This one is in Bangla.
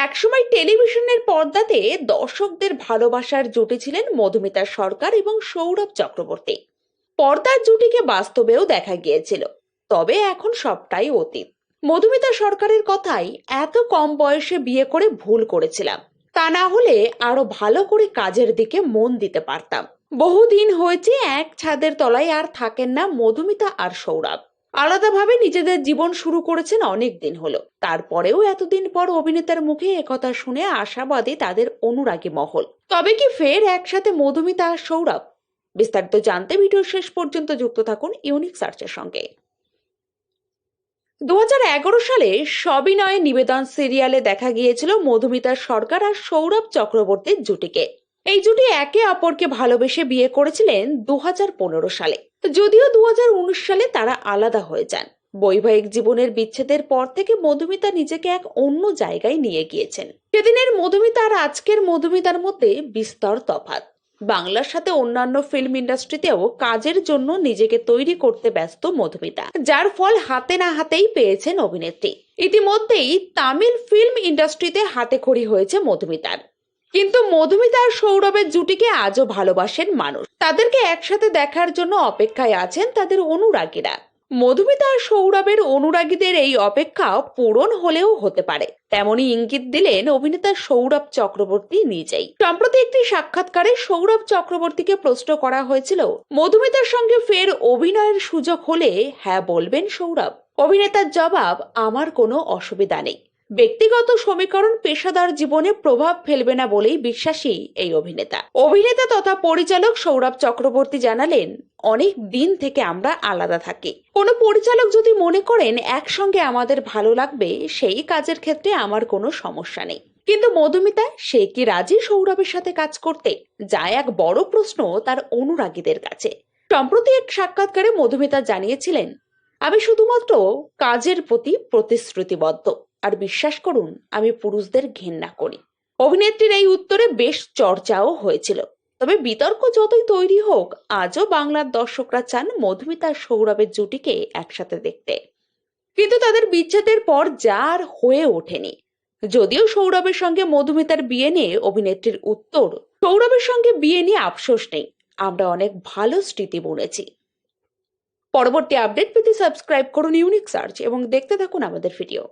একসময় টেলিভিশনের পর্দাতে দর্শকদের ভালোবাসার জুটি ছিলেন মধুমিতা সরকার এবং সৌরভ চক্রবর্তী। পর্দার জুটিকে বাস্তবেও দেখা গিয়েছিল, তবে এখন সবটাই অতীত। মধুমিতা সরকারের কথাই, এত কম বয়সে বিয়ে করে ভুল করেছিলাম, তা না হলে আরো ভালো করে কাজের দিকে মন দিতে পারতাম। বহুদিন হয়েছে এক ছাদের তলায় আর থাকেন না মধুমিতা আর সৌরভ। আলাদাভাবে নিজেদের জীবন শুরু করেছেন অনেক দিন হলো। তারপরেও এতদিন পর অভিনেতার মুখে একথা শুনে আশাবাদী তাদের অনুরাগী মহল। তবে কি ফের একসাথে মধুমিতা আর সৌরভ? বিস্তারিত জানতে ভিডিওর শেষ পর্যন্ত যুক্ত থাকুন ইউনিক সার্চের সঙ্গে। 2011 সালে সবিনয়ে নিবেদন সিরিয়ালে দেখা গিয়েছিল মধুমিতা সরকার আর সৌরভ চক্রবর্তীর জুটিকে। এই জুটি একে অপরকে ভালোবেসে বিয়ে করেছিলেন 2015 সালে। যদিও 2019 সালে তারা আলাদা হয়ে যান। বৈবাহিক জীবনের বিচ্ছেদের পর থেকে মধুমিতা নিজেকে এক অন্য জায়গায় নিয়ে গিয়েছেন। সেদিনের মধুমিতা আর আজকের মধুমিতার মধ্যে বিস্তর তফাৎ। বাংলার সাথে অন্যান্য ফিল্ম ইন্ডাস্ট্রিতেও কাজের জন্য নিজেকে তৈরি করতে ব্যস্ত মধুমিতা, যার ফল হাতে না হাতেই পেয়েছেন অভিনেত্রী। ইতিমধ্যেই তামিল ফিল্ম ইন্ডাস্ট্রিতে হাতেখড়ি হয়েছে মধুমিতার। কিন্তু মধুমিতা আর সৌরভের জুটিকে আজও ভালোবাসেন মানুষ। তাদেরকে একসাথে দেখার জন্য অপেক্ষায় আছেন তাদের অনুরাগীরা। মধুমিতা আর সৌরভের অনুরাগীদের এই অপেক্ষা পূরণ হলেও হতে পারে, তেমনই ইঙ্গিত দিলেন অভিনেতা সৌরভ চক্রবর্তী নিজেই। সম্প্রতি একটি সাক্ষাৎকারে সৌরভ চক্রবর্তীকে প্রশ্ন করা হয়েছিল, মধুমিতার সঙ্গে ফের অভিনয়ের সুযোগ হলে হ্যাঁ বলবেন সৌরভ? অভিনেতার জবাব, আমার কোনো অসুবিধা নেই। ব্যক্তিগত সমীকরণ পেশাদার জীবনে প্রভাব ফেলবে না বলেই বিশ্বাসী এই অভিনেতা তথা পরিচালক সৌরভ চক্রবর্তী জানালেন, অনেক দিন থেকে আমরা আলাদা থাকি। কোনো পরিচালক যদি মনে করেন একসঙ্গে আমাদের ভালো লাগবে, সেই কাজের ক্ষেত্রে আমার কোনো সমস্যা নেই। কিন্তু মধুমিতা, সে কি রাজি সৌরভের সাথে কাজ করতে? যা এক বড় প্রশ্ন তার অনুরাগীদের কাছে। সম্প্রতি এক সাক্ষাৎকারে মধুমিতা জানিয়েছিলেন, আমি শুধুমাত্র কাজের প্রতি প্রতিশ্রুতিবদ্ধ, আর বিশ্বাস করুন আমি পুরুষদের ঘেন্না করি। অভিনেত্রীর এই উত্তরে বেশ চর্চাও হয়েছিল। তবে বিতর্ক যতই তৈরি হোক, আজও বাংলার দর্শকরা চান মধুমিতা আর সৌরভের জুটিকে একসাথে দেখতে। কিন্তু তাদের বিচ্ছেদের পর যা আর হয়ে ওঠেনি। যদিও সৌরভের সঙ্গে মধুমিতার বিয়ে নিয়ে অভিনেত্রীর উত্তর, সৌরভের সঙ্গে বিয়ে নিয়ে আফসোস নেই, আমরা অনেক ভালো স্মৃতি বুনেছি। পরবর্তী আপডেট পেতে সাবস্ক্রাইব করুন ইউনিক সার্চ এবং দেখতে থাকুন আমাদের ভিডিও।